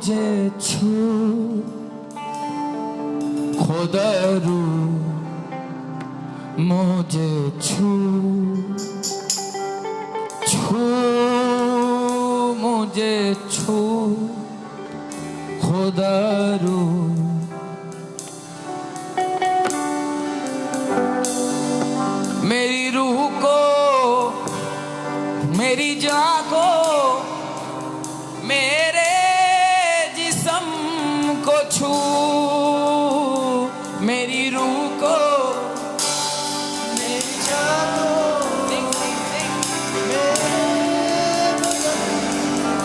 मुझे छू खुदा रू मुझे छू छू मुझे छू खुदा रू मेरी रूह को मेरी जान को मेरे जिस्म को छू मेरी रूह को मेरी जान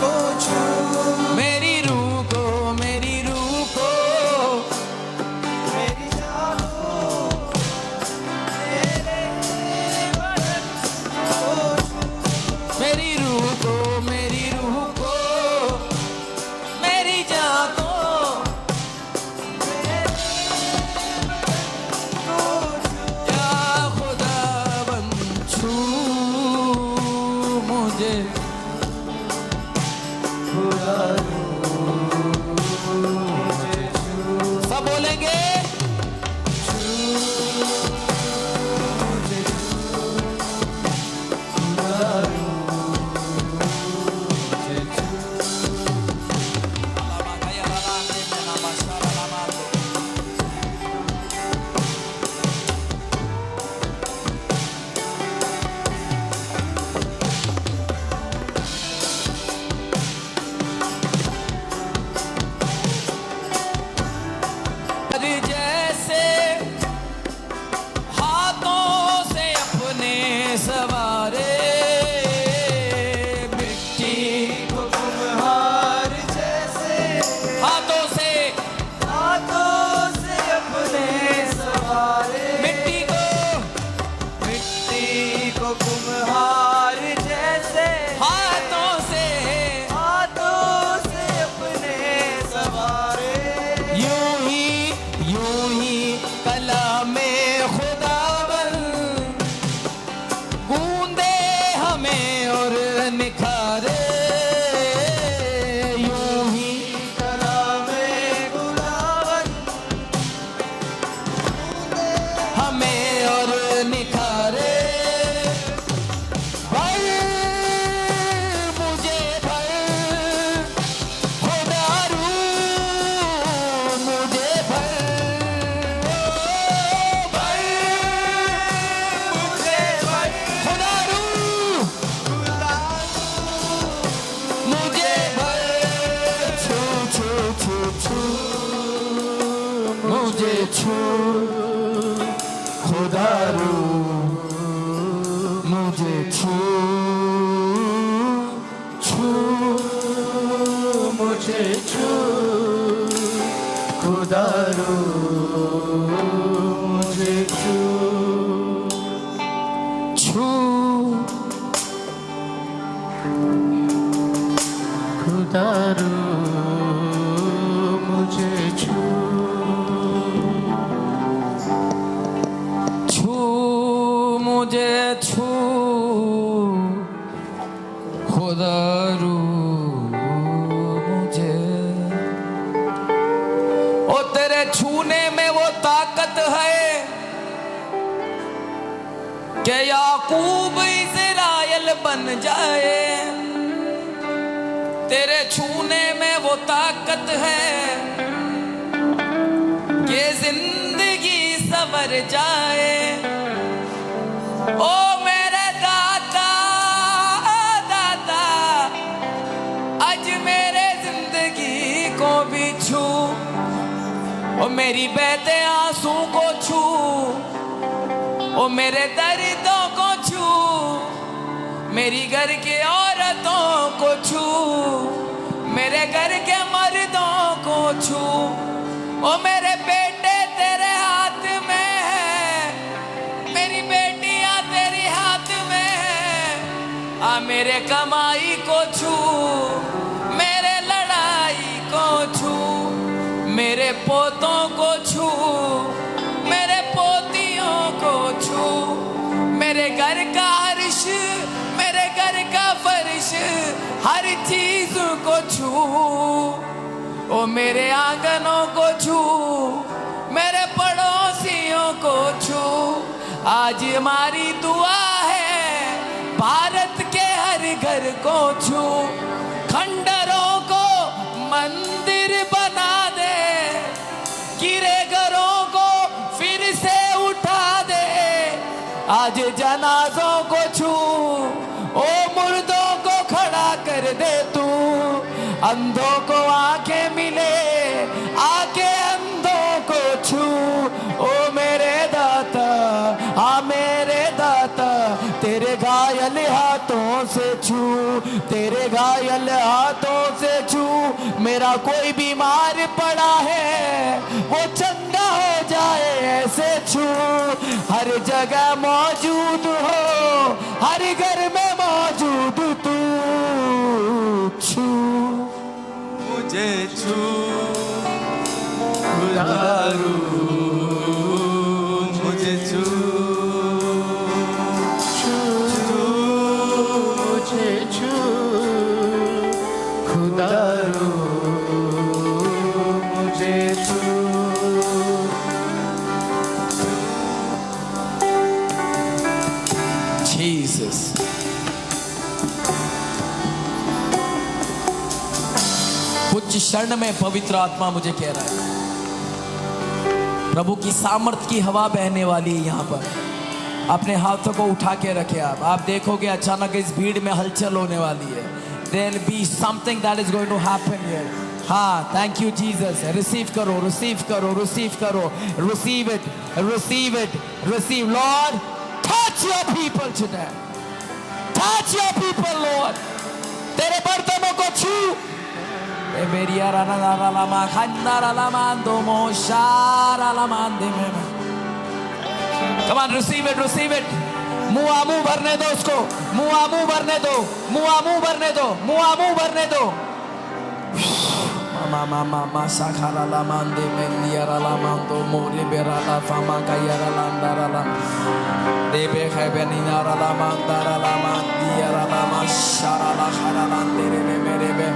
को छू मेरी रूह को मेरी रूह को मेरी जान को मेरे बदन को छू मेरी रूह को मेरी रूह को मेरी जान को या खुदा बन छू मुझे खुदा मुझे छू सब बोलेंगे जैसे हाथों से अपने सवारे मिट्टी को कुम्हार जैसे हाथों से अपने सवारे मिट्टी को कुम्हार जैसे हाथों से अपने सवारे यूं ही कलामे खुदावन गूंदे हमें और निखारे यूं ही कलामे खुदावन गूंदे हमें और निखारे भर मुझे भर खुदा रू मुझे भर मुझे छू खुदा रू मुझे छू मुझे छू खुदा रू मुझे छू खुदा रू मुझे छू मुझे छू खुदा रू मुझे ओ तेरे छूने में वो ताकत है कि याकूब इज़राइल बन जाए तेरे छूने में वो ताकत है कि जिंदगी संवर जाए ओ मेरे दाता आज मेरे जिंदगी को भी छू ओ मेरी बहते आंसू को छू ओ मेरे दर्दों को छू मेरी घर के औरतों को छू मेरे घर के मर्दों को छू ओ मेरे बेटे तेरे हाथ में है मेरी बेटियां तेरे हाथ में है आ मेरे कमाई को छू मेरे लड़ाई को छू मेरे पोतों को छू मेरे पोतियों को छू मेरे घर का अर्श मेरे घर का फर्श हर चीज को छू ओ मेरे आंगनों को छू, मेरे पड़ोसियों को छू। आज हमारी दुआ है भारत के हर घर को छू। खंडरों को मंदिर बना दे, गिरे घरों को फिर से उठा दे। आज जनाजों को छू, ओ मुर्दों को खड़ा कर दे तू। अंधों को आंखें मिले, आके अंधों को छू। ओ मेरे दाता, हाँ मेरे दाता, तेरे घायल हाथों से छू, तेरे घायल हाथों से छू। मेरा कोई बीमार पड़ा है वो चंगा हो जाए ऐसे छू। हर जगह मौजूद हो, हर घर में मौजूद तू। छू मुझे छू खुदारू, मुझे छू मुझे छू खुदारू, मुझे छू। Jesus. कुछ क्षण में पवित्र आत्मा मुझे कह रहा है प्रभु की सामर्थ की हवा बहने वाली है यहाँ पर। अपने हाथों को उठा के रखे आप देखोगे अचानक इस भीड़ में हलचल होने वाली है। There will be something that is going to happen here. हाँ, thank you Jesus. रिसीव करो, रिसीव करो, रिसीव करो, receive it, receive it, receive. Lord, touch your people today. Touch your people, Lord. तेरे बर्तनों को छू। Come on, receive it, receive it. मुआ मुंह भरने दो उसको, मुआ मुंह भरने दो, मुआ मुंह भरने दो, मुआ मुंह भरने दो। मामा मामा साखाला ला मांदे मेंदियारा ला मांदो मोरे बेराला फामा का यारा लांदारा ला देबे खैबे निनारा ला मांदारा ला मांदियारा ला माशारा ला खारा लांदेरे में मेरे बे।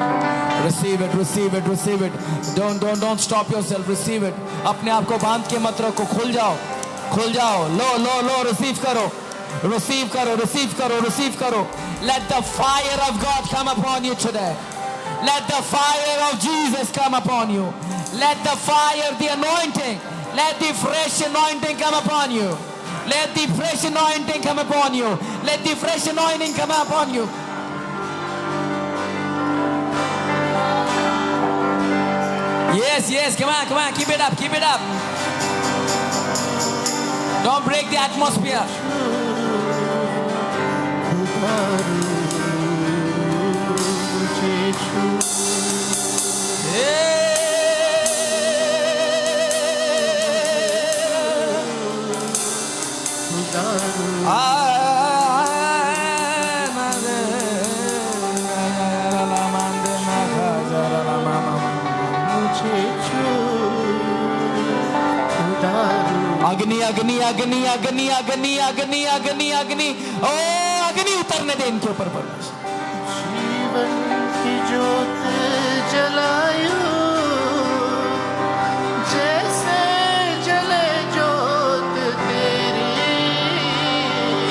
Receive it, receive it, receive it. Don't stop yourself. Receive it. अपने आप को बांध के मत रखो, खुल जाओ, खुल जाओ। लो रिसीव करो, रिसीव करो, रिसीव करो, रिसीव करो। Let the fire of God come upon you today. Let the fire of Jesus come upon you. Let the fire, the anointing, let the fresh anointing come upon you. Let the fresh anointing come upon you. Let the fresh anointing come upon you. Yes, come on, keep it up, keep it up. Don't break the atmosphere. अग्नि अग्नि अग्नि अग्नि अग्नि अग्नि अग्नि अग्नि ओ अग्नि उतरने दे इनके ऊपर जीवन की ज्योत जलायो, जैसे जले ज्योत तेरी।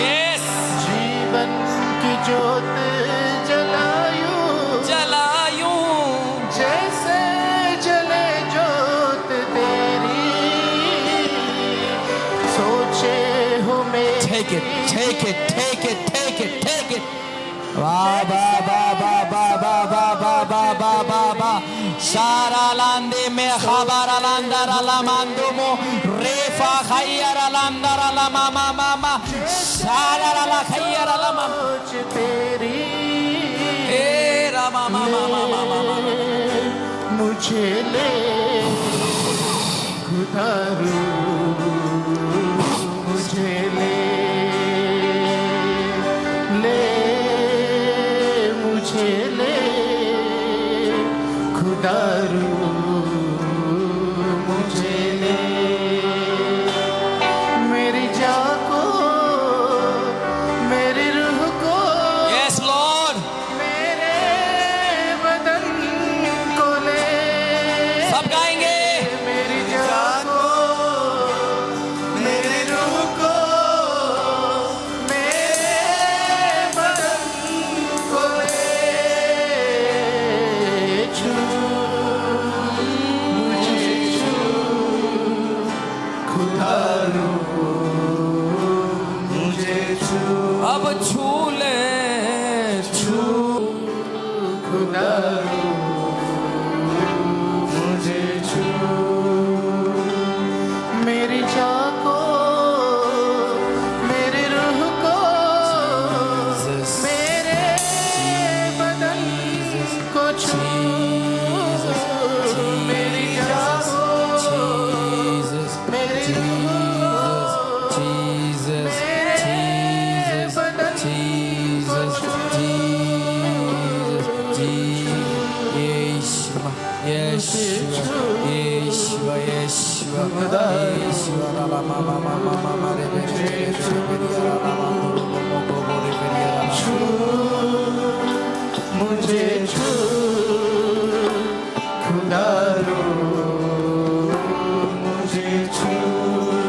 यस जीवन की ज्योत जलायो, जलायूं जैसे जले ज्योत तेरी। सोचे हो मेरी, take it, take it, take it, take it, take it. Ba ba ba ba ba ba ba ba ba ba ba ba. Shara lande me khabara landara la mandumo refa khayara landara la mama mama. Shara la khayara la mama. तेरी Era mama mama mama. मुझे ले खुदारू, मुझे ले मुझे ले खुदारू, मुझे ले। मेरी जान को, मेरी रूह को, Yes Lord. मेरे बदन को ले। खुदा रू मुझे छू मेरी जान को मेरी रूह को मेरे बदन को छू मेरी जान को मेरी रूह को मेरे बदन को छू Yeshua, Yeshua, Yeshua, Yeshua,